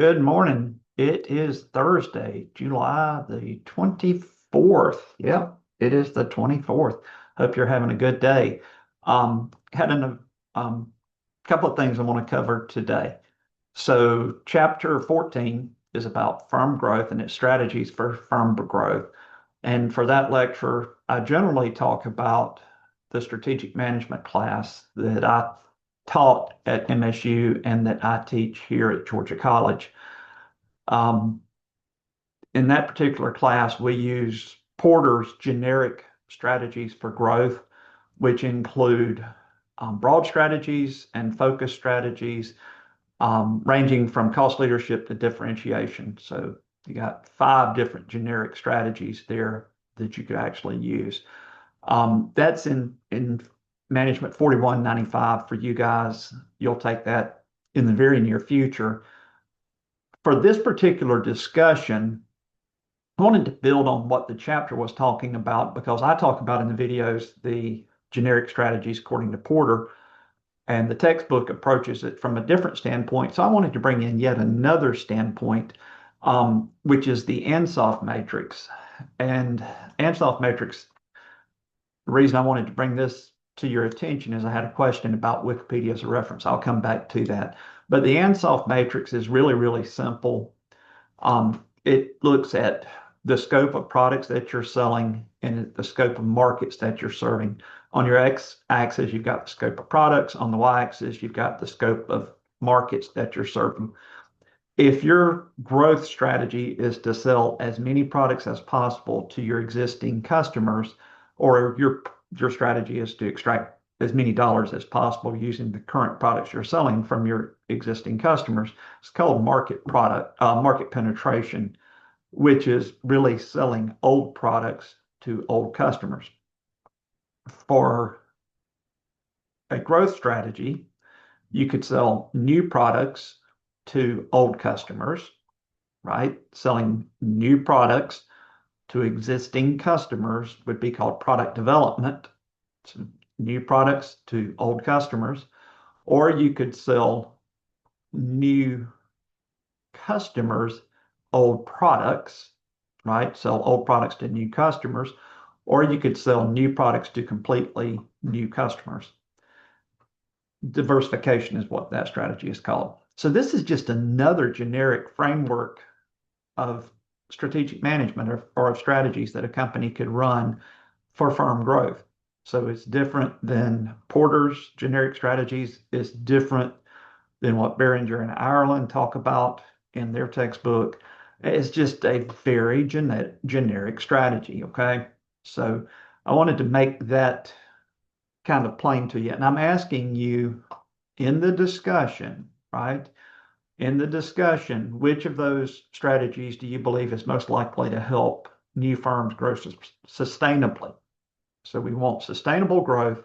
Good morning. It is Thursday, July the 24th. Yep, it is the 24th. Hope you're having a good day. Had a couple of things I want to cover today. So, chapter 14 is about firm growth and its strategies for firm growth. And for that lecture, I generally talk about the strategic management class that I taught at MSU and that I teach here at Georgia College. Um, in that particular class, we use Porter's generic strategies for growth, which include broad strategies and focus strategies, ranging from cost leadership to differentiation. So you got 5 different generic strategies there that you could actually use. That's in Management 4195 for you guys. You'll take that in the very near future. For this particular discussion, I wanted to build on what the chapter was talking about because I talk about in the videos the generic strategies according to Porter, and the textbook approaches it from a different standpoint. So I wanted to bring in yet another standpoint, which is the Ansoff matrix. And Ansoff matrix, the reason I wanted to bring this to your attention is I had a question about Wikipedia as a reference. I'll come back to that. But the Ansoff matrix is really, really simple. It looks at the scope of products that you're selling and the scope of markets that you're serving. On your x-axis, you've got the scope of products. On the y-axis, you've got the scope of markets that you're serving. If your growth strategy is to sell as many products as possible to your existing customers, or your strategy is to extract as many dollars as possible using the current products you're selling from your existing customers, it's called market penetration, which is really selling old products to old customers. For a growth strategy, you could sell new products to old customers, right? Selling new products to existing customers would be called product development. So new products to old customers, or you could sell new customers old products, right? Sell old products to new customers, or you could sell new products to completely new customers. Diversification is what that strategy is called. So this is just another generic framework of strategic management or of strategies that a company could run for firm growth. So it's different than Porter's generic strategies. It's different than what Beringer and Ireland talk about in their textbook. It's just a very generic strategy, okay? So I wanted to make that kind of plain to you. And I'm asking you in the discussion, right? In the discussion, which of those strategies do you believe is most likely to help new firms grow sustainably? So we want sustainable growth,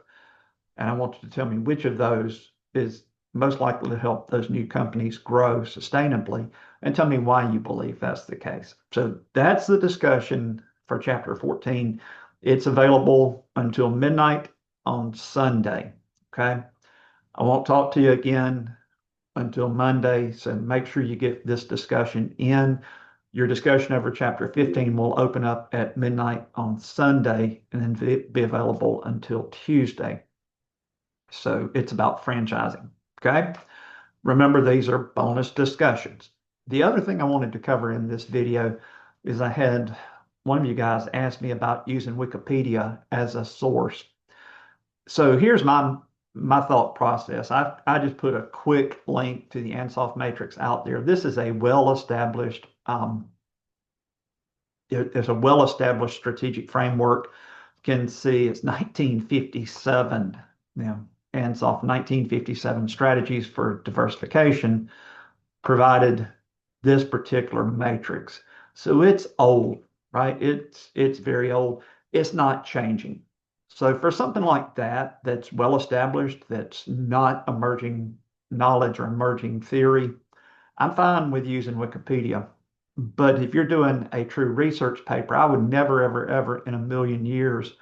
and I want you to tell me which of those is most likely to help those new companies grow sustainably, and tell me why you believe that's the case. So that's the discussion for chapter 14. It's available until midnight on Sunday, okay? I won't talk to you again until Monday, so make sure you get this discussion in. Your discussion over chapter 15 will open up at midnight on Sunday and then be available until Tuesday. So it's about franchising, okay? Remember, these are bonus discussions. The other thing I wanted to cover in this video is I had one of you guys ask me about using Wikipedia as a source. So here's my thought process. I just put a quick link to the Ansoff matrix out there. This is a well-established there's a well-established strategic framework. You can see it's 1957. Ansoff 1957 strategies for diversification provided this particular matrix. So it's old, right? It's very old. It's not changing. So for something like that, that's well established, that's not emerging knowledge or emerging theory, I'm fine with using Wikipedia. But if you're doing a true research paper, I would never, ever, ever in a million years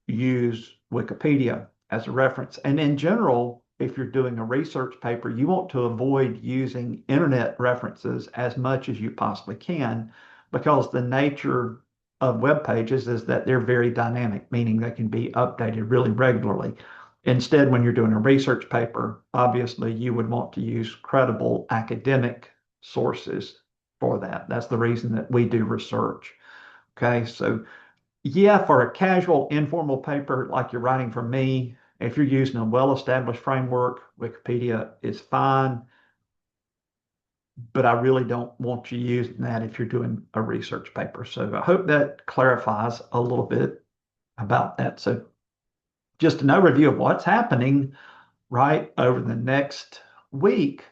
use Wikipedia as a reference. And in general, if you're doing a research paper, you want to avoid using internet references as much as you possibly can, because the nature of web pages is that they're very dynamic, meaning they can be updated really regularly. Instead, when you're doing a research paper, obviously you would want to use credible academic sources for that. That's the reason that we do research. Okay, so yeah, for a casual, informal paper like you're writing for me, if you're using a well-established framework, Wikipedia is fine, but I really don't want you using that if you're doing a research paper. So I hope that clarifies a little bit about that. So just an overview of what's happening right over the next week.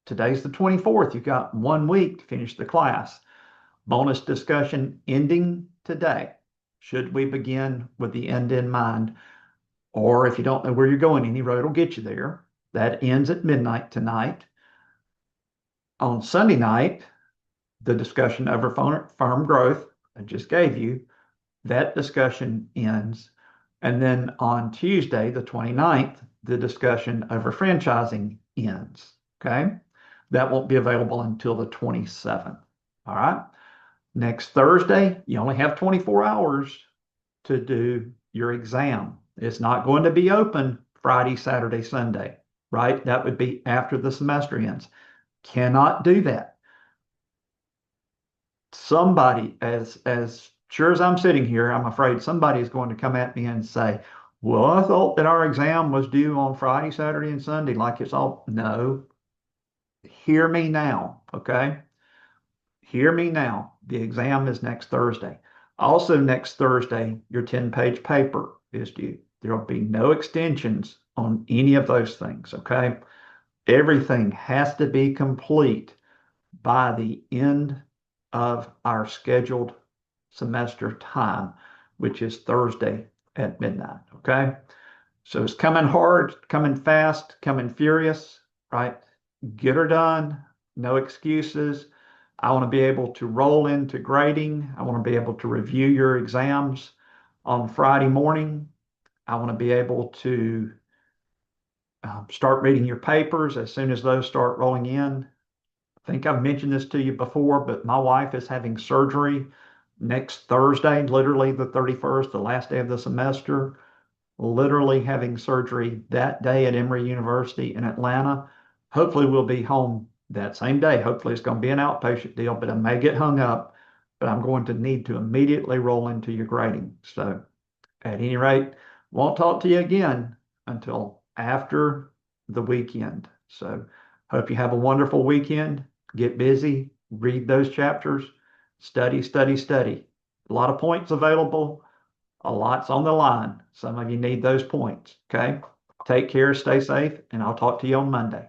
Today's the 24th. You've got 1 week to finish the class. Bonus discussion ending today. Should we begin with the end in mind? Or if you don't know where you're going, any road will get you there. That ends at midnight tonight. On Sunday night, the discussion over firm growth I just gave you, that discussion ends. And then on Tuesday, the 29th, the discussion over franchising ends. Okay. That won't be available until the 27th. All right. Next Thursday, you only have 24 hours to do your exam. It's not going to be open Friday, Saturday, Sunday, right? That would be after the semester ends. Cannot do that. Somebody, as sure as I'm sitting here, I'm afraid somebody is going to come at me and say, well, I thought that our exam was due on Friday, Saturday, and Sunday, like it's all. No, hear me now, okay? Hear me now. The exam is next Thursday. Also, next Thursday, your 10-page paper is due. There will be no extensions on any of those things, okay? Everything has to be complete by the end of our scheduled semester time, which is Thursday at midnight, okay? So it's coming hard, coming fast, coming furious, right? Get her done, no excuses. I want to be able to roll into grading. I want to be able to review your exams on Friday morning. I want to be able to start reading your papers as soon as those start rolling in. I think I've mentioned this to you before, but my wife is having surgery next Thursday, literally the 31st, the last day of the semester, literally having surgery that day at Emory University in Atlanta. Hopefully we'll be home that same day. Hopefully it's going to be an outpatient deal, but I may get hung up, but I'm going to need to immediately roll into your grading. So at any rate, won't talk to you again until after the weekend. So hope you have a wonderful weekend. Get busy, read those chapters, study, study, study. A lot of points available. A lot's on the line. Some of you need those points. Okay. Take care, stay safe, and I'll talk to you on Monday.